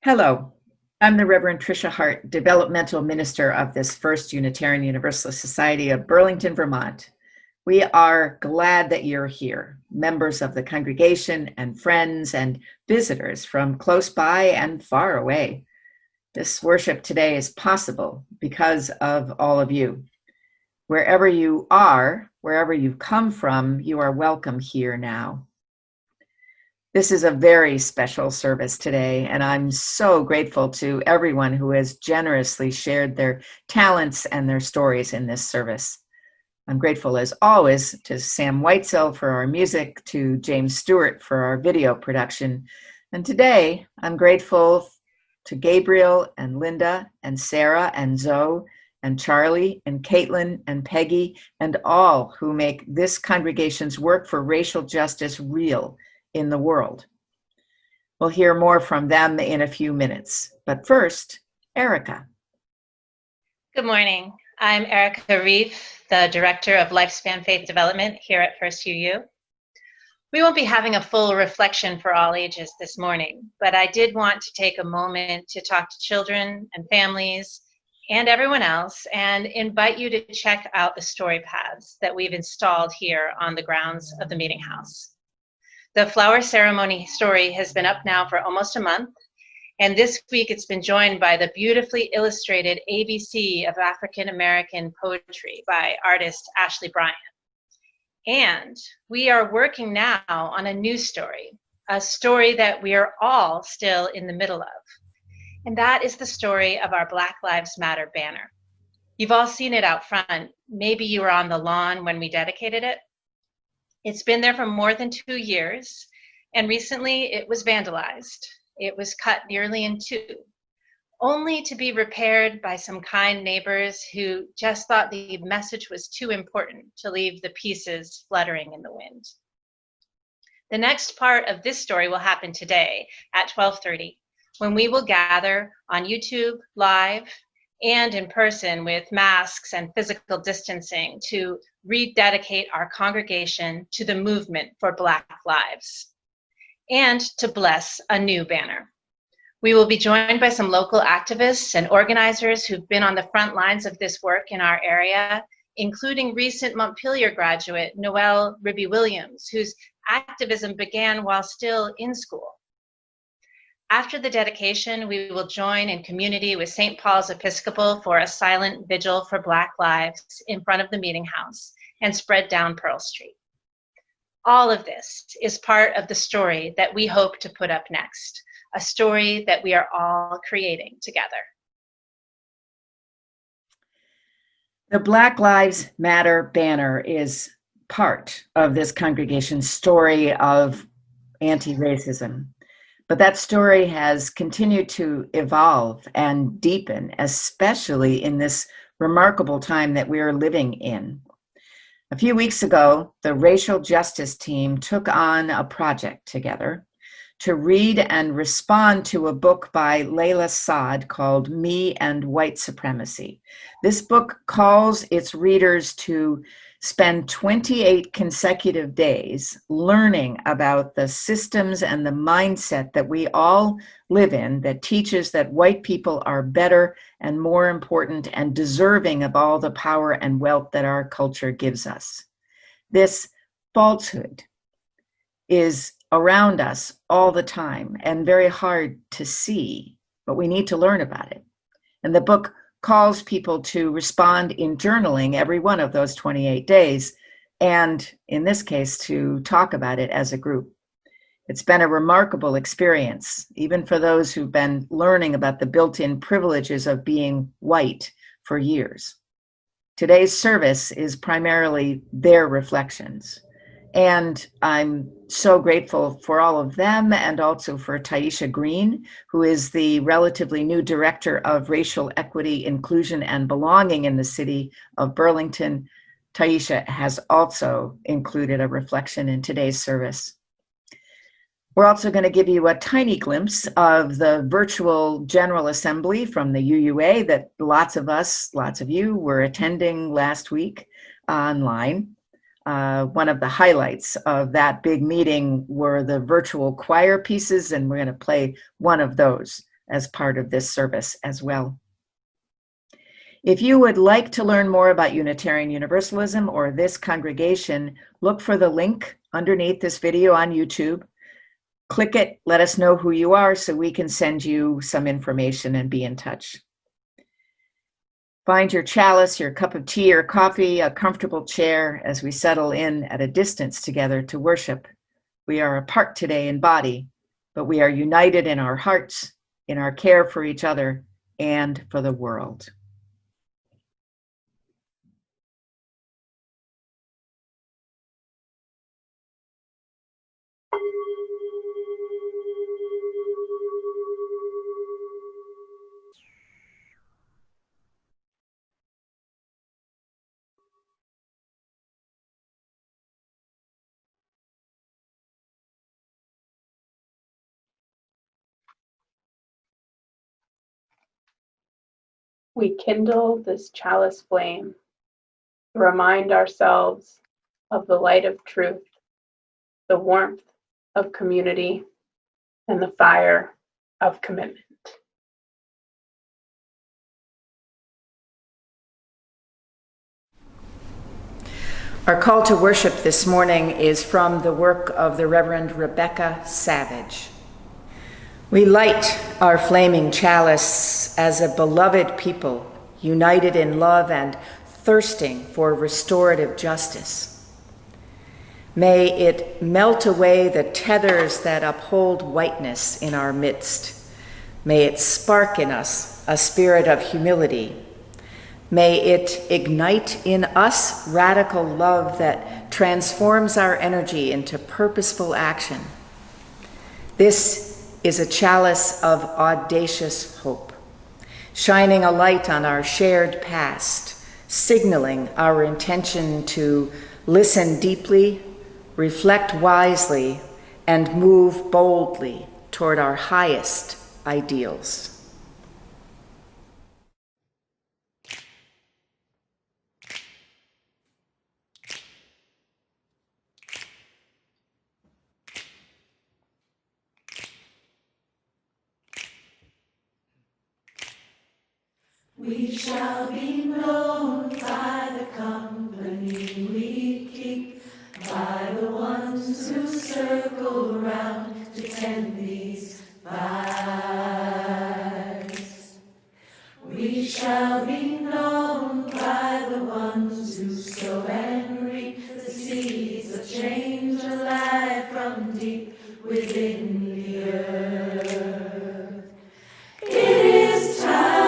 Hello, I'm the Reverend Tricia Hart, Developmental Minister of this First Unitarian Universalist Society of Burlington, Vermont. We are glad that you're here, members of the congregation and friends and visitors from close by and far away. This worship today is possible because of all of you. Wherever you are, wherever you've come from, you are welcome here now. This is a very special service today, and I'm so grateful to everyone who has generously shared their talents and their stories in this service. I'm grateful, as always, to Sam Whitesell for our music, to James Stewart for our video production, and today I'm grateful to Gabriel and Linda and Sarah and Zoe and Charlie and Caitlin and Peggy and all who make this congregation's work for racial justice real in the world. We'll hear more from them in a few minutes, but first, Erika. Good morning. I'm Erika Reif, the Director of Lifespan Faith Development here at First UU. We won't be having a full reflection for all ages this morning, but I did want to take a moment to talk to children and families and everyone else and invite you to check out the story paths that we've installed here on the grounds of the Meeting House. The flower ceremony story has been up now for almost a month, and this week it's been joined by the beautifully illustrated ABC of African American poetry by artist Ashley Bryant. And we are working now on a new story, a story that we are all still in the middle of, and that is the story of our Black Lives Matter banner. You've all seen it out front. Maybe you were on the lawn when we dedicated it. It's been there for more than 2 years, and recently it was vandalized. It was cut nearly in two, only to be repaired by some kind neighbors who just thought the message was too important to leave the pieces fluttering in the wind. The next part of this story will happen today at 12:30, when we will gather on YouTube Live and in person with masks and physical distancing to rededicate our congregation to the movement for Black lives and to bless a new banner. We will be joined by some local activists and organizers who've been on the front lines of this work in our area, including recent Montpelier graduate Noelle Ribby-Williams, whose activism began while still in school. After the dedication, we will join in community with St. Paul's Episcopal for a silent vigil for Black lives in front of the Meeting House and spread down Pearl Street. All of this is part of the story that we hope to put up next, a story that we are all creating together. The Black Lives Matter banner is part of this congregation's story of anti-racism. But that story has continued to evolve and deepen, especially in this remarkable time that we are living in. A few weeks ago, the racial justice team took on a project together to read and respond to a book by Layla Saad called Me and White Supremacy. This book calls its readers to spend 28 consecutive days learning about the systems and the mindset that we all live in that teaches that white people are better and more important and deserving of all the power and wealth that our culture gives us. This falsehood is around us all the time and very hard to see, but we need to learn about it. And the book calls people to respond in journaling every one of those 28 days, and in this case, to talk about it as a group. It's been a remarkable experience, even for those who've been learning about the built-in privileges of being white for years. Today's service is primarily their reflections. And I'm so grateful for all of them and also for Tyeastia Green, who is the relatively new Director of Racial Equity, Inclusion, and Belonging in the city of Burlington. Tyeastia has also included a reflection in today's service. We're also going to give you a tiny glimpse of the virtual General Assembly from the UUA that lots of you were attending last week online. One of the highlights of that big meeting were the virtual choir pieces, and we're going to play one of those as part of this service as well. If you would like to learn more about Unitarian Universalism or this congregation, look for the link underneath this video on YouTube. Click it, let us know who you are so we can send you some information and be in touch. Find your chalice, your cup of tea or coffee, a comfortable chair as we settle in at a distance together to worship. We are apart today in body, but we are united in our hearts, in our care for each other and for the world. We kindle this chalice flame to remind ourselves of the light of truth, the warmth of community, and the fire of commitment. Our call to worship this morning is from the work of the Reverend Rebecca Savage. We light our flaming chalice as a beloved people, united in love and thirsting for restorative justice. May it melt away the tethers that uphold whiteness in our midst. May it spark in us a spirit of humility. May it ignite in us radical love that transforms our energy into purposeful action. This is a chalice of audacious hope, shining a light on our shared past, signaling our intention to listen deeply, reflect wisely, and move boldly toward our highest ideals. We shall be known by the company we keep, by the ones who circle round to tend these fires. We shall be known by the ones who sow and reap the seeds of change alive from deep within the earth. It is time.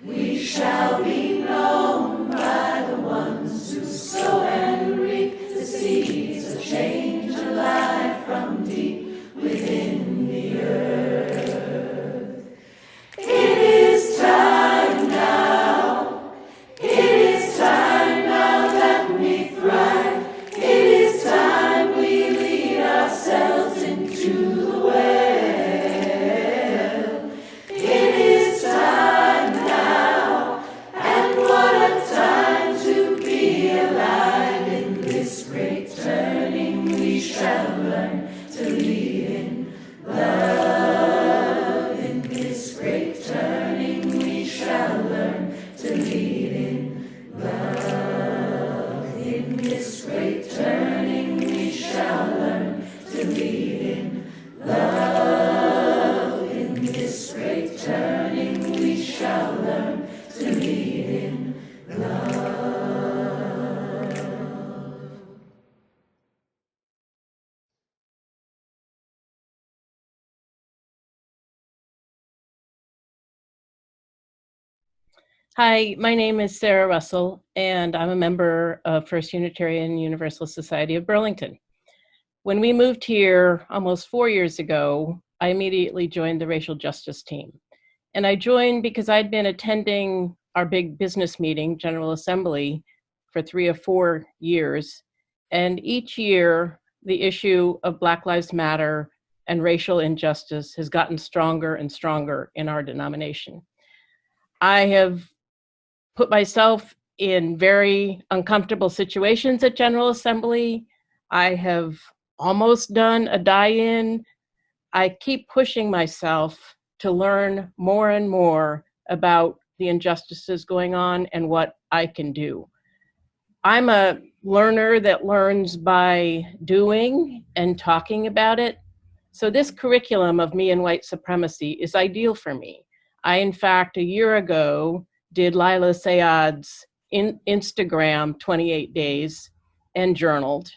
We shall be known by the ones Hi, my name is Sarah Russell, and I'm a member of First Unitarian Universalist Society of Burlington. When we moved here almost 4 years ago, I immediately joined the racial justice team. And I joined because I'd been attending our big business meeting, General Assembly, for 3 or 4 years. And each year, the issue of Black Lives Matter and racial injustice has gotten stronger and stronger in our denomination. I have put myself in very uncomfortable situations at General Assembly. I have almost done a die-in. I keep pushing myself to learn more and more about the injustices going on and what I can do. I'm a learner that learns by doing and talking about it. So this curriculum of me and white supremacy is ideal for me. I, in fact, a year ago, did Lila Sayad's Instagram 28 days and journaled.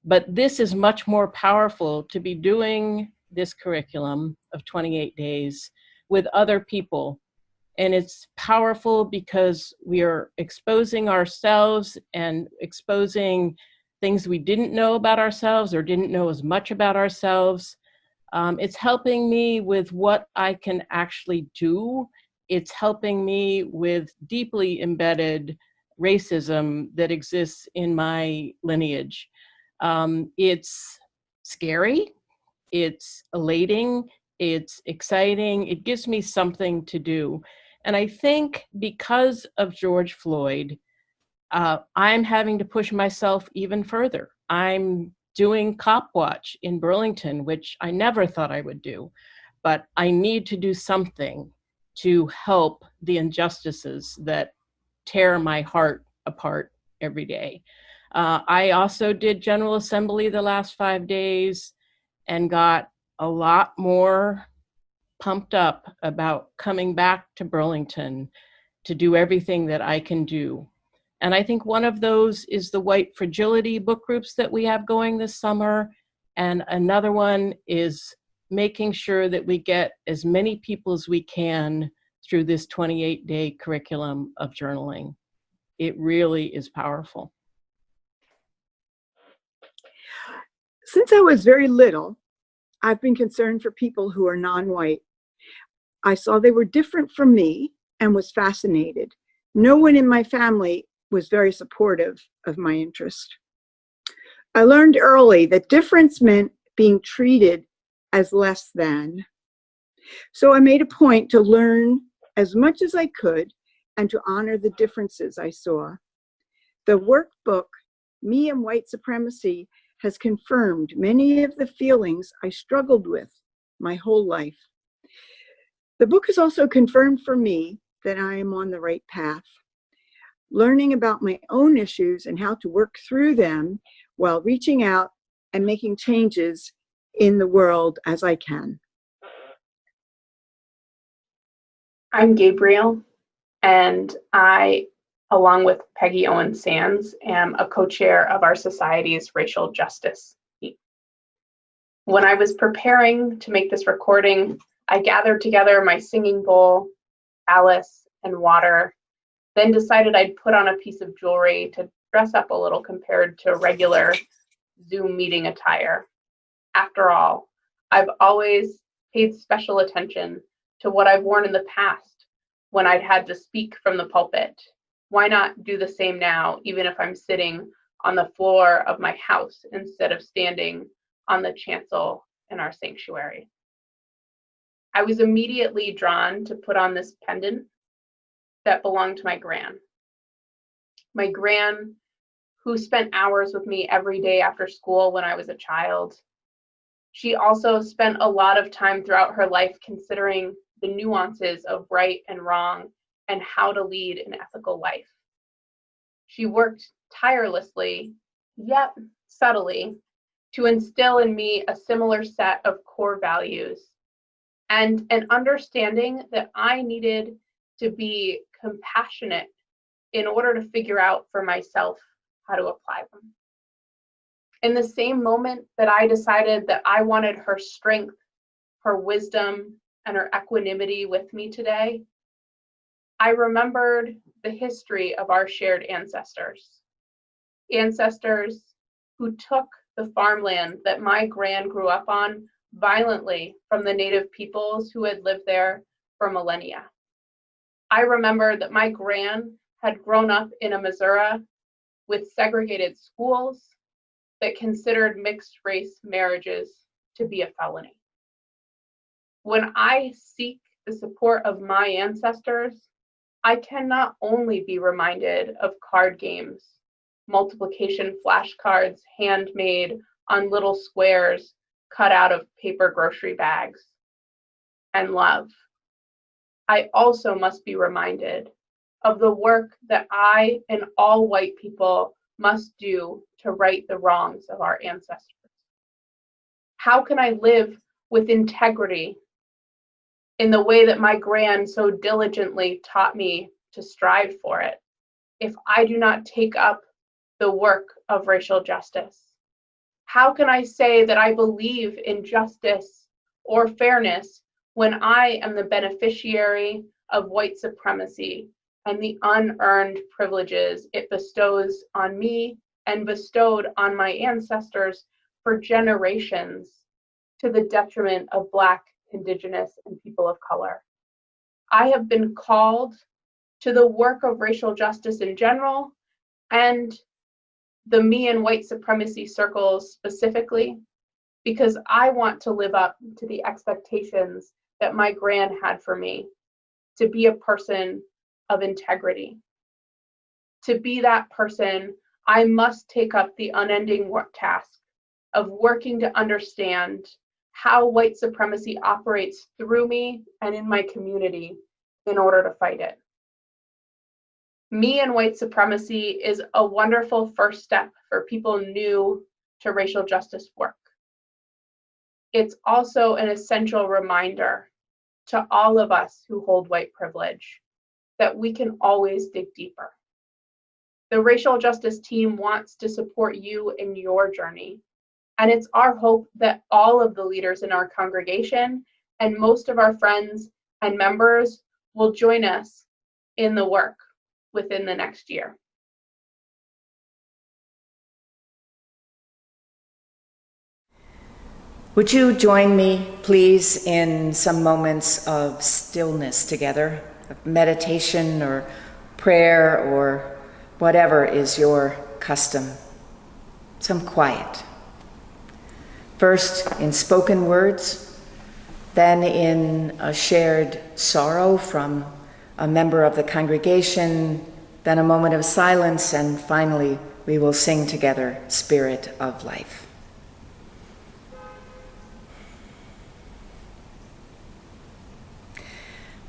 But this is much more powerful to be doing this curriculum of 28 days with other people. And it's powerful because we are exposing ourselves and exposing things we didn't know about ourselves or didn't know as much about ourselves. It's helping me with what I can actually do. It's helping me with deeply embedded racism that exists in my lineage. It's scary, it's elating, it's exciting, it gives me something to do. And I think because of George Floyd, I'm having to push myself even further. I'm doing Cop Watch in Burlington, which I never thought I would do, but I need to do something to help the injustices that tear my heart apart every day. I also did General Assembly the last 5 days and got a lot more pumped up about coming back to Burlington to do everything that I can do. And I think one of those is the White Fragility book groups that we have going this summer. And another one is making sure that we get as many people as we can through this 28-day curriculum of journaling. It really is powerful. Since I was very little, I've been concerned for people who are non-white. I saw they were different from me and was fascinated. No one in my family was very supportive of my interest. I learned early that difference meant being treated as less than. So I made a point to learn as much as I could and to honor the differences I saw. The workbook, Me and White Supremacy, has confirmed many of the feelings I struggled with my whole life. The book has also confirmed for me that I am on the right path, learning about my own issues and how to work through them while reaching out and making changes in the world as I can. I'm Gabriel, and I, along with Peggy Owen Sands, am a co-chair of our society's racial justice team. When I was preparing to make this recording, I gathered together my singing bowl, chalice, and water, then decided I'd put on a piece of jewelry to dress up a little compared to regular Zoom meeting attire. After all, I've always paid special attention to what I've worn in the past when I'd had to speak from the pulpit. Why not do the same now, even if I'm sitting on the floor of my house instead of standing on the chancel in our sanctuary? I was immediately drawn to put on this pendant that belonged to my gran. My gran, who spent hours with me every day after school when I was a child. She also spent a lot of time throughout her life considering the nuances of right and wrong and how to lead an ethical life. She worked tirelessly, yet subtly, to instill in me a similar set of core values and an understanding that I needed to be compassionate in order to figure out for myself how to apply them. In the same moment that I decided that I wanted her strength, her wisdom, and her equanimity with me today, I remembered the history of our shared ancestors. Ancestors who took the farmland that my gran grew up on violently from the native peoples who had lived there for millennia. I remember that my gran had grown up in a Missouri with segregated schools that considered mixed race marriages to be a felony. When I seek the support of my ancestors, I can not only be reminded of card games, multiplication flashcards handmade on little squares cut out of paper grocery bags, and love. I also must be reminded of the work that I and all white people must do to right the wrongs of our ancestors. How can I live with integrity in the way that my gran so diligently taught me to strive for it if I do not take up the work of racial justice? How can I say that I believe in justice or fairness when I am the beneficiary of white supremacy and the unearned privileges it bestows on me and bestowed on my ancestors for generations to the detriment of Black, Indigenous, and people of color? I have been called to the work of racial justice in general and the me and white supremacy circles specifically, because I want to live up to the expectations that my gran had for me, to be a person of integrity. To be that person, I must take up the unending task of working to understand how white supremacy operates through me and in my community in order to fight it. Me and white supremacy is a wonderful first step for people new to racial justice work. It's also an essential reminder to all of us who hold white privilege that we can always dig deeper. The racial justice team wants to support you in your journey, and it's our hope that all of the leaders in our congregation and most of our friends and members will join us in the work within the next year. Would you join me, please, in some moments of stillness together, of meditation or prayer or whatever is your custom, some quiet. First in spoken words, then in a shared sorrow from a member of the congregation, then a moment of silence, and finally we will sing together, Spirit of Life.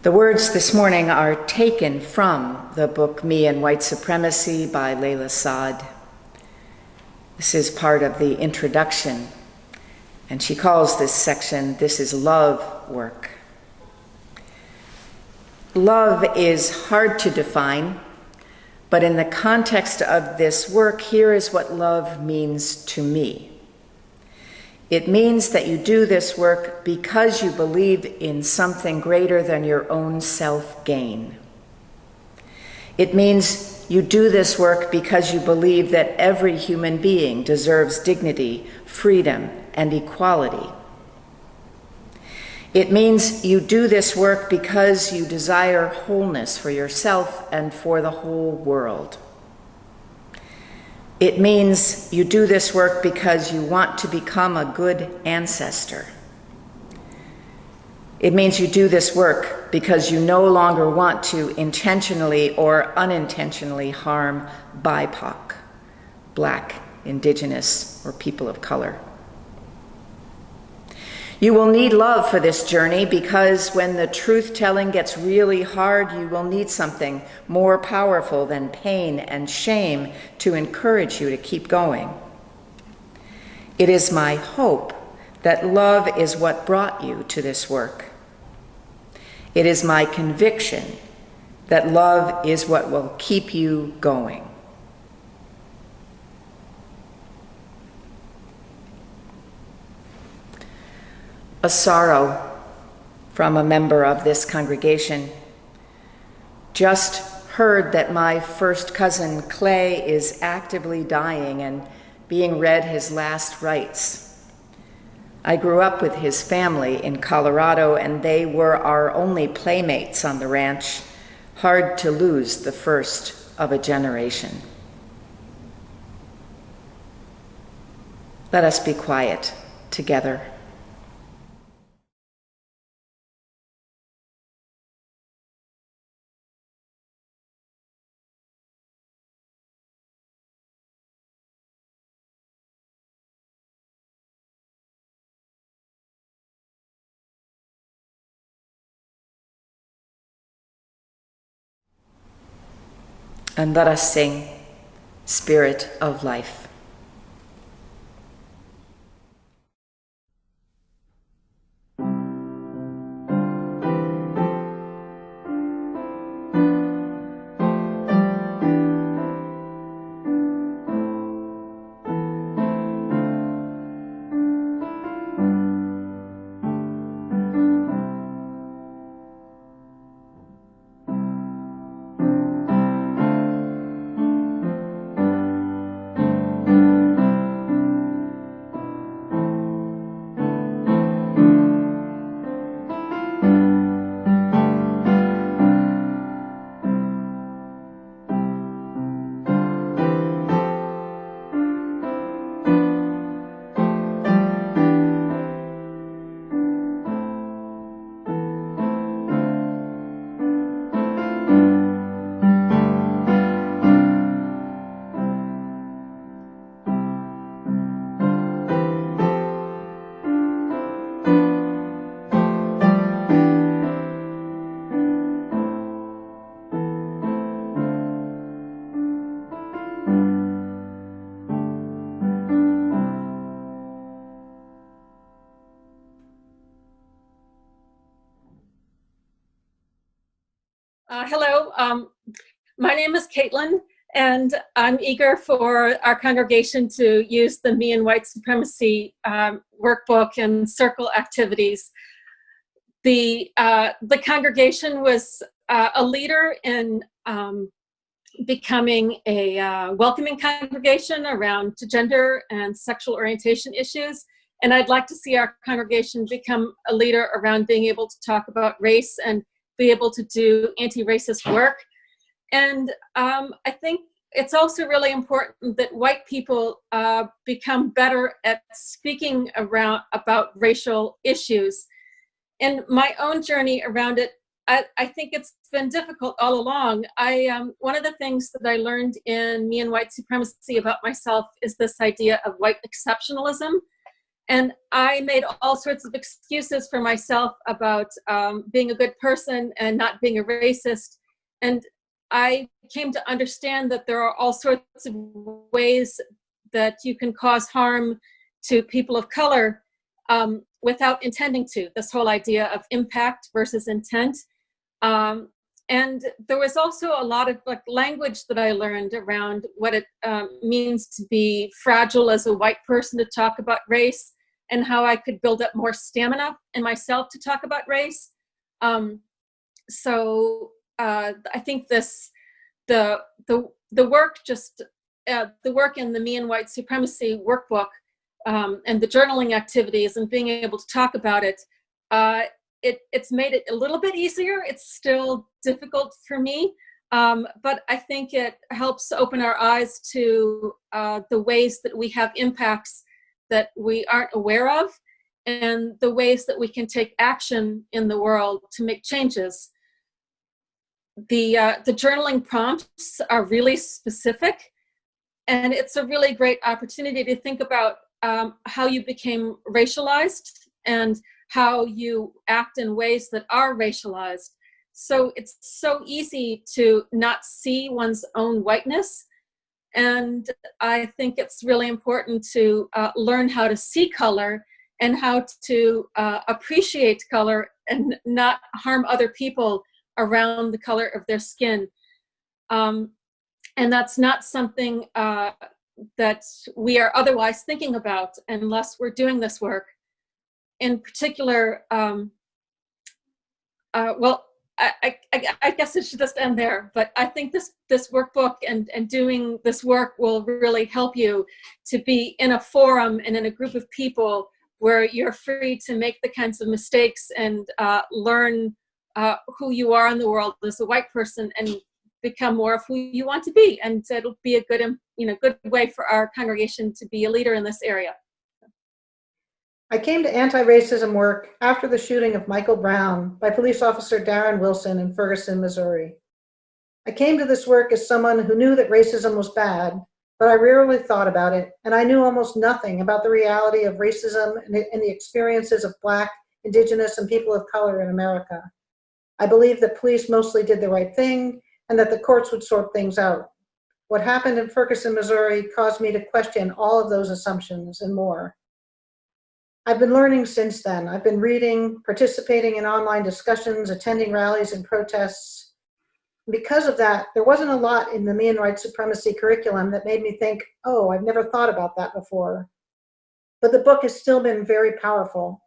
The words this morning are taken from the book Me and White Supremacy by Layla Saad. This is part of the introduction, and she calls this section, This is Love Work. Love is hard to define, but in the context of this work, here is what love means to me. It means that you do this work because you believe in something greater than your own self-gain. It means you do this work because you believe that every human being deserves dignity, freedom, and equality. It means you do this work because you desire wholeness for yourself and for the whole world. It means you do this work because you want to become a good ancestor. It means you do this work because you no longer want to intentionally or unintentionally harm BIPOC, Black, Indigenous, or people of color. You will need love for this journey because when the truth-telling gets really hard, you will need something more powerful than pain and shame to encourage you to keep going. It is my hope that love is what brought you to this work. It is my conviction that love is what will keep you going. A sorrow from a member of this congregation. Just heard that my first cousin Clay is actively dying and being read his last rites. I grew up with his family in Colorado, and they were our only playmates on the ranch. Hard to lose the first of a generation. Let us be quiet together. And let us sing, Spirit of Life. Hello, my name is Caitlin, and I'm eager for our congregation to use the Me and White Supremacy workbook and circle activities. The congregation was a leader in becoming a welcoming congregation around gender and sexual orientation issues. And I'd like to see our congregation become a leader around being able to talk about race and be able to do anti-racist work. And I think it's also really important that white people become better at speaking about racial issues. In my own journey around it, I think it's been difficult all along. One of the things that I learned in Me and White Supremacy about myself is this idea of white exceptionalism. And I made all sorts of excuses for myself about being a good person and not being a racist. And I came to understand that there are all sorts of ways that you can cause harm to people of color without intending to, this whole idea of impact versus intent. And there was also a lot of language that I learned around what it means to be fragile as a white person to talk about race, and how I could build up more stamina in myself to talk about race. So I think the work in the Me and White Supremacy workbook and the journaling activities and being able to talk about it, it's made it a little bit easier. It's still difficult for me, but I think it helps open our eyes to the ways that we have impacts that we aren't aware of, and the ways that we can take action in the world to make changes. The journaling prompts are really specific, and it's a really great opportunity to think about how you became racialized and how you act in ways that are racialized. So it's so easy to not see one's own whiteness. And I think it's really important to learn how to see color and how to appreciate color and not harm other people around the color of their skin. And that's not something that we are otherwise thinking about unless we're doing this work. In particular, well, I guess it should just end there, but I think this workbook and doing this work will really help you to be in a forum and in a group of people where you're free to make the kinds of mistakes and learn who you are in the world as a white person and become more of who you want to be. And it'll be a good, good way for our congregation to be a leader in this area. I came to anti-racism work after the shooting of Michael Brown by police officer Darren Wilson in Ferguson, Missouri. I came to this work as someone who knew that racism was bad, but I rarely thought about it, and I knew almost nothing about the reality of racism and the experiences of Black, Indigenous, and people of color in America. I believed that police mostly did the right thing and that the courts would sort things out. What happened in Ferguson, Missouri caused me to question all of those assumptions and more. I've been learning since then. I've been reading, participating in online discussions, attending rallies and protests. Because of that, there wasn't a lot in the me and white supremacy curriculum that made me think, oh, I've never thought about that before. But the book has still been very powerful.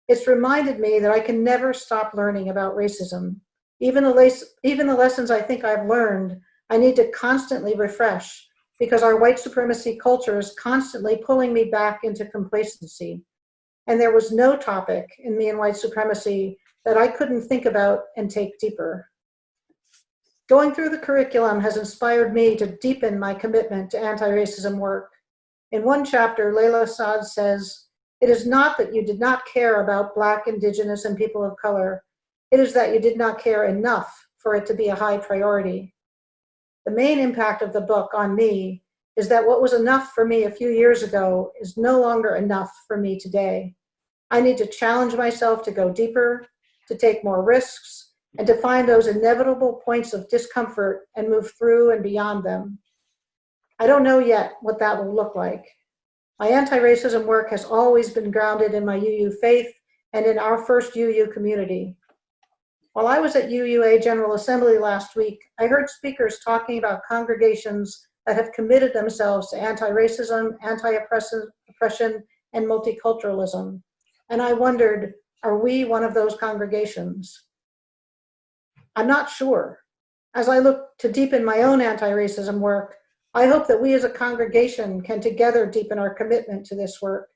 It's reminded me that I can never stop learning about racism. Even the lessons I think I've learned, I need to constantly refresh because our white supremacy culture is constantly pulling me back into complacency. And there was no topic in me and white supremacy that I couldn't think about and take deeper. Going through the curriculum has inspired me to deepen my commitment to anti-racism work. In one chapter, Layla Saad says, "It is not that you did not care about Black, Indigenous, and people of color. It is that you did not care enough for it to be a high priority." The main impact of the book on me is that what was enough for me a few years ago is no longer enough for me today. I need to challenge myself to go deeper, to take more risks, and to find those inevitable points of discomfort and move through and beyond them. I don't know yet what that will look like. My anti-racism work has always been grounded in my UU faith and in our first UU community. While I was at UUA General Assembly last week, I heard speakers talking about congregations that have committed themselves to anti-racism, anti-oppression, and multiculturalism. And I wondered, are we one of those congregations? I'm not sure. As I look to deepen my own anti-racism work, I hope that we as a congregation can together deepen our commitment to this work,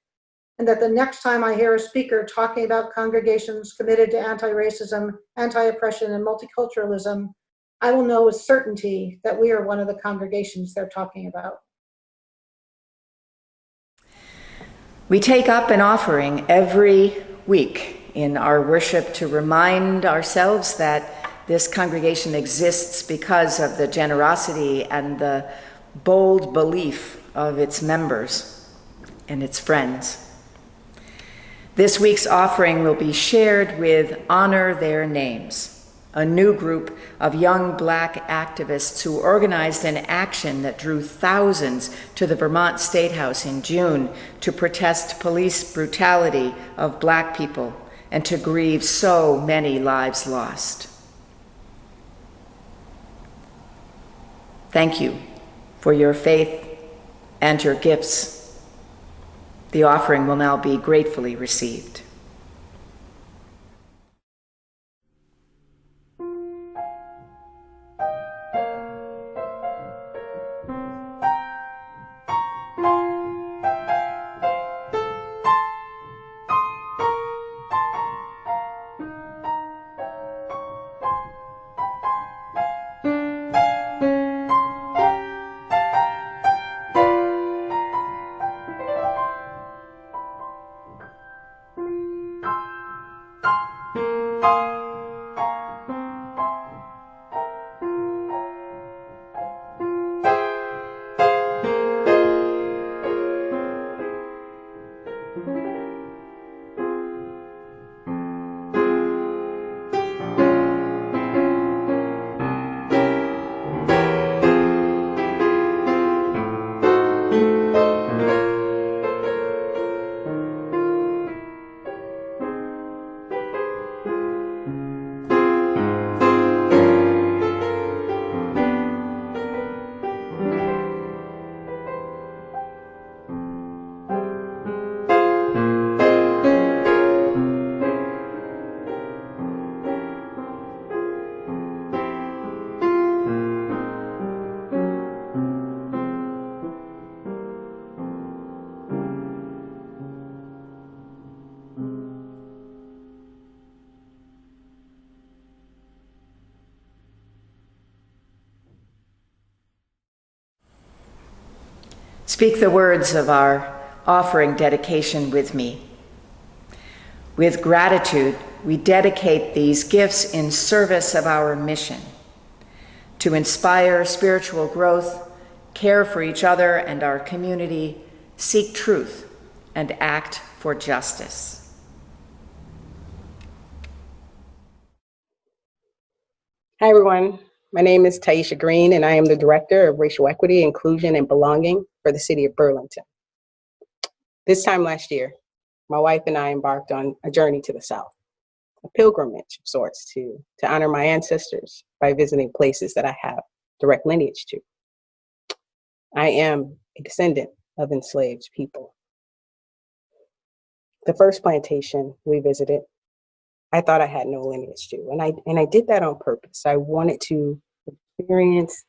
and that the next time I hear a speaker talking about congregations committed to anti-racism, anti-oppression, and multiculturalism, I will know with certainty that we are one of the congregations they're talking about. We take up an offering every week in our worship to remind ourselves that this congregation exists because of the generosity and the bold belief of its members and its friends. This week's offering will be shared with Honor Their Names, a new group of young Black activists who organized an action that drew thousands to the Vermont State House in June to protest police brutality of Black people and to grieve so many lives lost. Thank you for your faith and your gifts. The offering will now be gratefully received. Speak the words of our offering dedication with me. With gratitude, we dedicate these gifts in service of our mission to inspire spiritual growth, care for each other and our community, seek truth, and act for justice. Hi, everyone. My name is Tyeastia Green, and I am the Director of Racial Equity, Inclusion, and Belonging for the City of Burlington. This time last year, my wife and I embarked on a journey to the South, a pilgrimage of sorts to honor my ancestors by visiting places that I have direct lineage to. I am a descendant of enslaved people. The first plantation we visited, I thought I had no lineage to, and I did that on purpose. I wanted to experience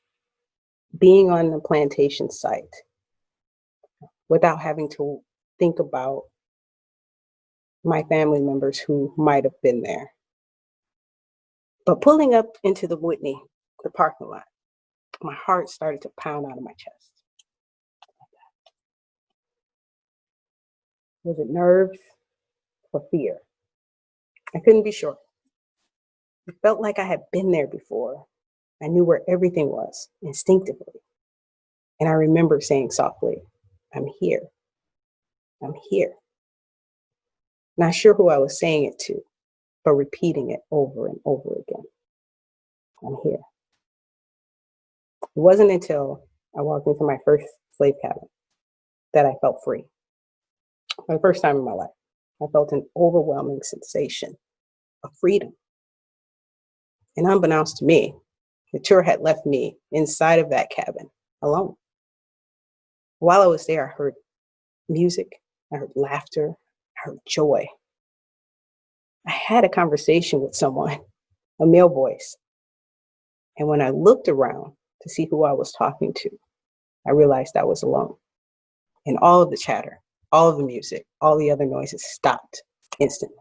being on the plantation site without having to think about my family members who might have been there. But pulling up into the Whitney, the parking lot, my heart started to pound out of my chest. Was it nerves or fear? I couldn't be sure. It felt like I had been there before. I knew where everything was instinctively. And I remember saying softly, "I'm here. I'm here." Not sure who I was saying it to, but repeating it over and over again. I'm here. It wasn't until I walked into my first slave cabin that I felt free. For the first time in my life, I felt an overwhelming sensation of freedom. And unbeknownst to me, the tour had left me inside of that cabin alone. While I was there, I heard music, I heard laughter, I heard joy. I had a conversation with someone, a male voice. And when I looked around to see who I was talking to, I realized I was alone. And all of the chatter, all of the music, all the other noises stopped instantly.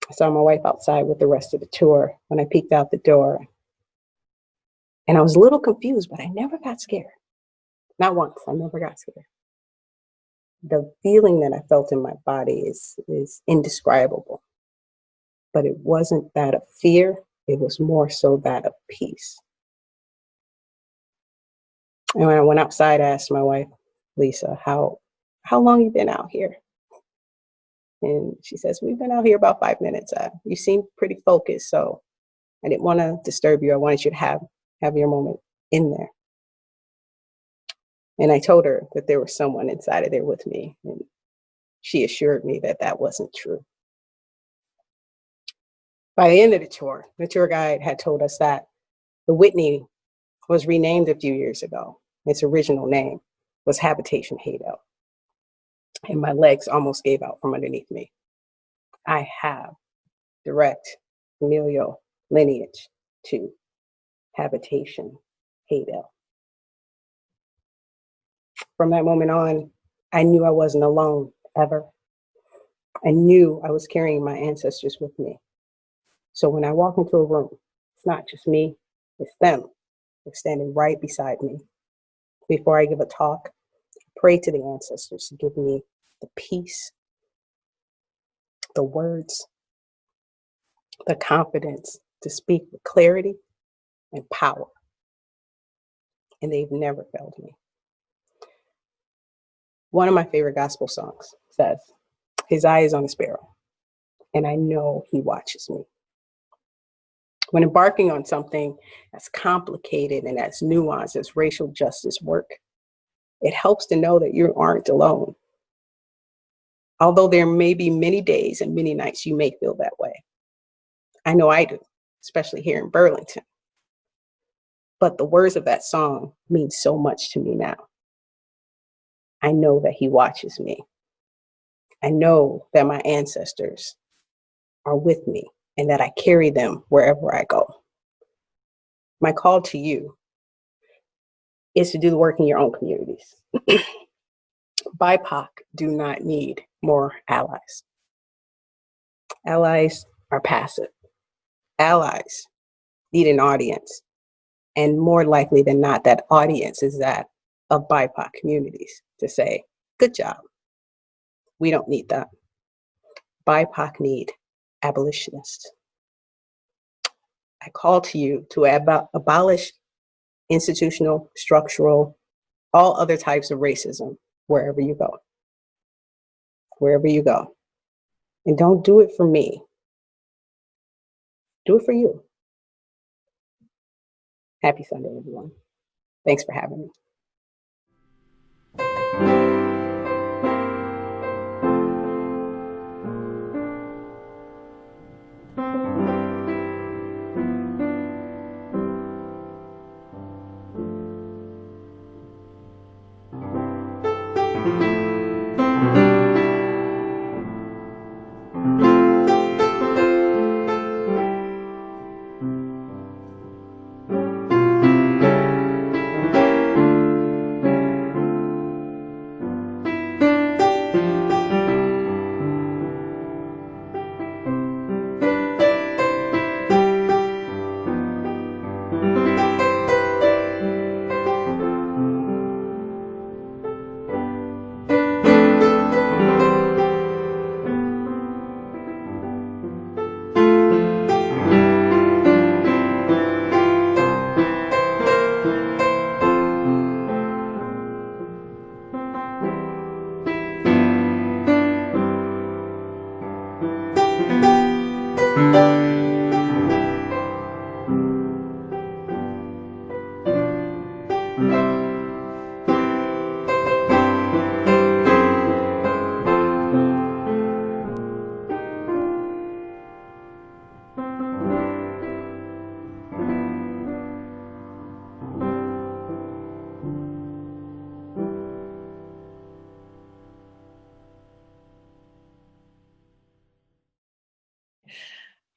I saw my wife outside with the rest of the tour when I peeked out the door. And I was a little confused, but I never got scared. Not once, I never got scared. The feeling that I felt in my body is indescribable. But it wasn't that of fear, it was more so that of peace. And when I went outside, I asked my wife, Lisa, how long you been out here? And she says, we've been out here about 5 minutes. You seem pretty focused, so I didn't want to disturb you. I wanted you to have your moment in there. And I told her that there was someone inside of there with me, and she assured me that that wasn't true. By the end of the tour guide had told us that the Whitney was renamed a few years ago. Its original name was Habitation Hadel. And my legs almost gave out from underneath me. I have direct familial lineage to Habitation Hadel. From that moment on, I knew I wasn't alone, ever. I knew I was carrying my ancestors with me. So when I walk into a room, it's not just me, it's them. They're standing right beside me. Before I give a talk, I pray to the ancestors to give me the peace, the words, the confidence to speak with clarity and power. And they've never failed me. One of my favorite gospel songs says, "His eye is on a sparrow, and I know he watches me." When embarking on something as complicated and as nuanced as racial justice work, it helps to know that you aren't alone. Although there may be many days and many nights you may feel that way. I know I do, especially here in Burlington. But the words of that song mean so much to me now. I know that he watches me. I know that my ancestors are with me and that I carry them wherever I go. My call to you is to do the work in your own communities. BIPOC do not need more allies. Allies are passive. Allies need an audience. And more likely than not, that audience is that of BIPOC communities to say, good job. We don't need that. BIPOC need abolitionists. I call to you to abolish institutional, structural, all other types of racism wherever you go. Wherever you go. And don't do it for me. Do it for you. Happy Sunday, everyone. Thanks for having me.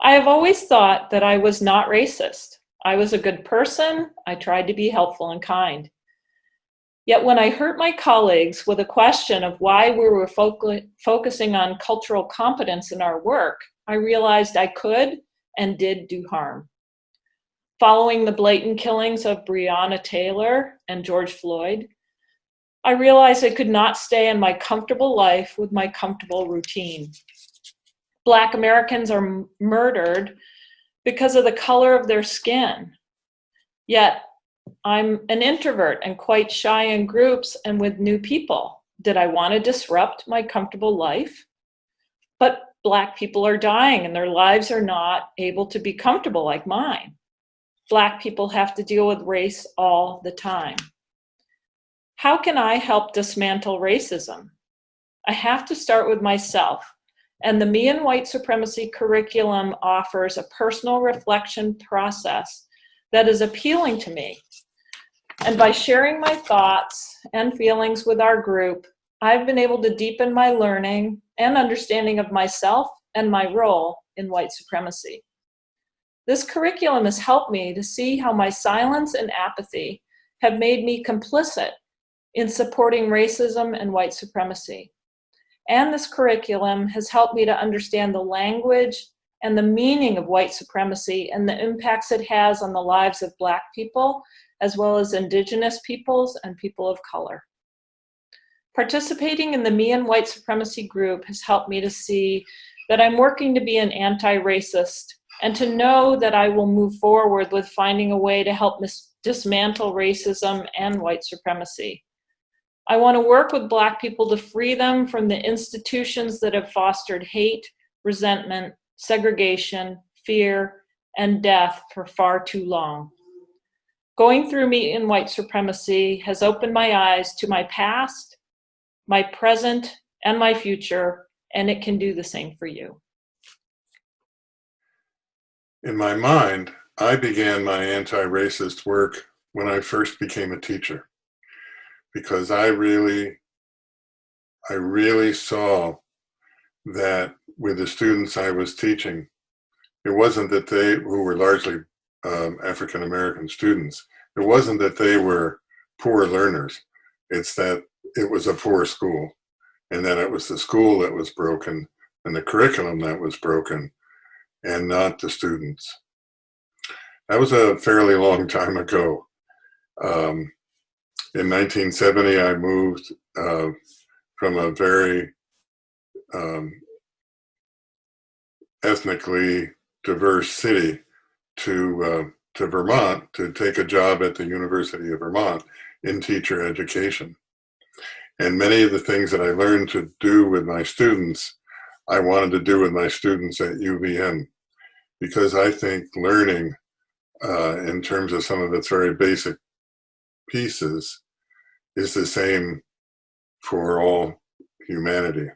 I have always thought that I was not racist. I was a good person. I tried to be helpful and kind. Yet when I hurt my colleagues with a question of why we were focusing on cultural competence in our work, I realized I could and did do harm. Following the blatant killings of Breonna Taylor and George Floyd, I realized I could not stay in my comfortable life with my comfortable routine. Black Americans are murdered because of the color of their skin. Yet I'm an introvert and quite shy in groups and with new people. Did I want to disrupt my comfortable life? But Black people are dying and their lives are not able to be comfortable like mine. Black people have to deal with race all the time. How can I help dismantle racism? I have to start with myself, and the Me and White Supremacy curriculum offers a personal reflection process that is appealing to me. And by sharing my thoughts and feelings with our group, I've been able to deepen my learning and understanding of myself and my role in white supremacy. This curriculum has helped me to see how my silence and apathy have made me complicit in supporting racism and white supremacy. And this curriculum has helped me to understand the language and the meaning of white supremacy and the impacts it has on the lives of Black people, as well as Indigenous peoples and people of color. Participating in the Me and White Supremacy group has helped me to see that I'm working to be an anti-racist and to know that I will move forward with finding a way to help dismantle racism and white supremacy. I want to work with Black people to free them from the institutions that have fostered hate, resentment, segregation, fear, and death for far too long. Going through Me and White Supremacy has opened my eyes to my past, my present, and my future, and it can do the same for you. In my mind, I began my anti-racist work when I first became a teacher, because I really saw that with the students I was teaching, it wasn't that they, who were largely African-American students, it wasn't that they were poor learners, it's that it was a poor school, and that it was the school that was broken and the curriculum that was broken, and not the students. That was a fairly long time ago. In 1970, I moved from a very ethnically diverse city to Vermont to take a job at the University of Vermont in teacher education. And many of the things that I learned to do with my students, I wanted to do with my students at UVM, because I think learning in terms of some of its very basic pieces is the same for all humanity.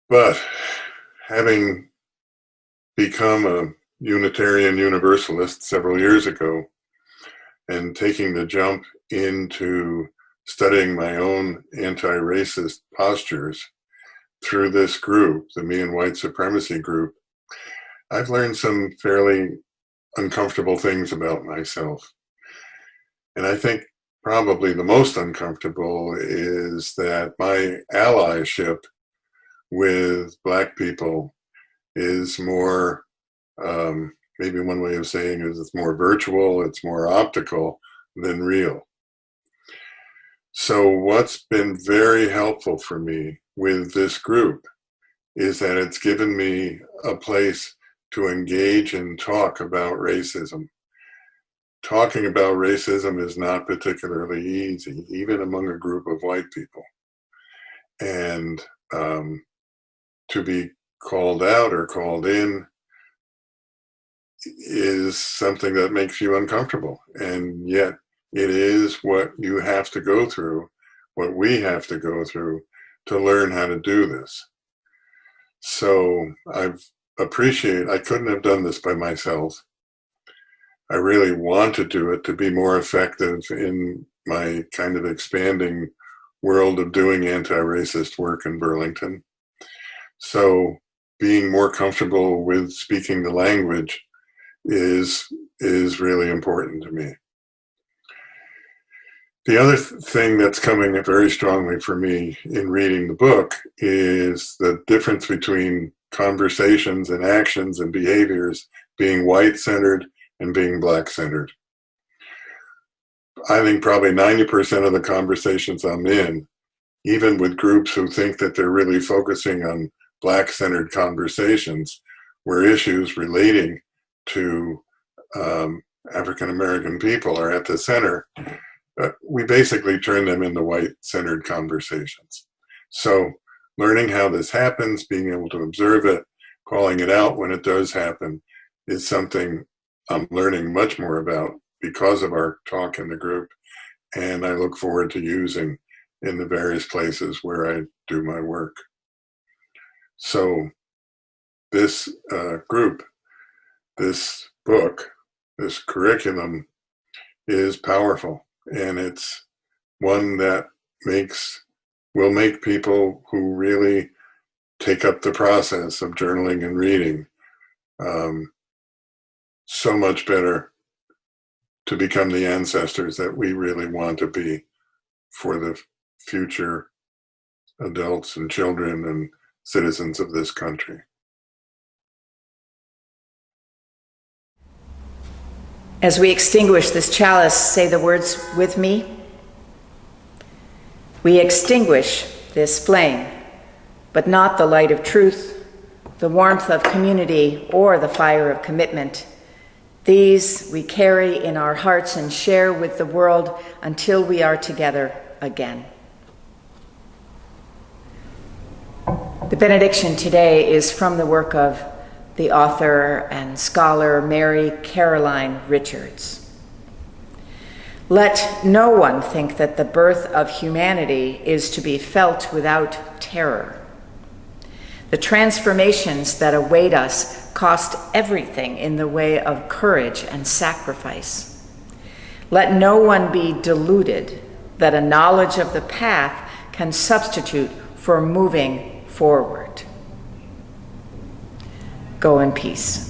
But having become a Unitarian Universalist several years ago and taking the jump into studying my own anti-racist postures through this group, the Me and White Supremacy group, I've learned some fairly uncomfortable things about myself. And I think probably the most uncomfortable is that my allyship with Black people is more, maybe one way of saying is it's more virtual, it's more optical than real. So what's been very helpful for me with this group is that it's given me a place to engage and talk about racism. Talking about racism is not particularly easy, even among a group of white people. And to be called out or called in is something that makes you uncomfortable. And yet it is what you have to go through, what we have to go through to learn how to do this. So I couldn't have done this by myself. I really want to do it to be more effective in my kind of expanding world of doing anti-racist work in Burlington. So being more comfortable with speaking the language is really important to me. The other thing that's coming very strongly for me in reading the book is the difference between conversations and actions and behaviors being white-centered and being Black-centered. I think probably 90% of the conversations I'm in, even with groups who think that they're really focusing on Black-centered conversations, where issues relating to African American people are at the center, we basically turn them into white-centered conversations. So learning how this happens, being able to observe it, calling it out when it does happen, is something I'm learning much more about because of our talk in the group, and I look forward to using in the various places where I do my work. So this group, this book, this curriculum is powerful, and it's one that will make people who really take up the process of journaling and reading so much better to become the ancestors that we really want to be for the future adults and children and citizens of this country. As we extinguish this chalice, say the words with me. We extinguish this flame, but not the light of truth, the warmth of community, or the fire of commitment. These we carry in our hearts and share with the world until we are together again. The benediction today is from the work of the author and scholar Mary Caroline Richards. Let no one think that the birth of humanity is to be felt without terror. The transformations that await us cost everything in the way of courage and sacrifice. Let no one be deluded that a knowledge of the path can substitute for moving forward. Go in peace.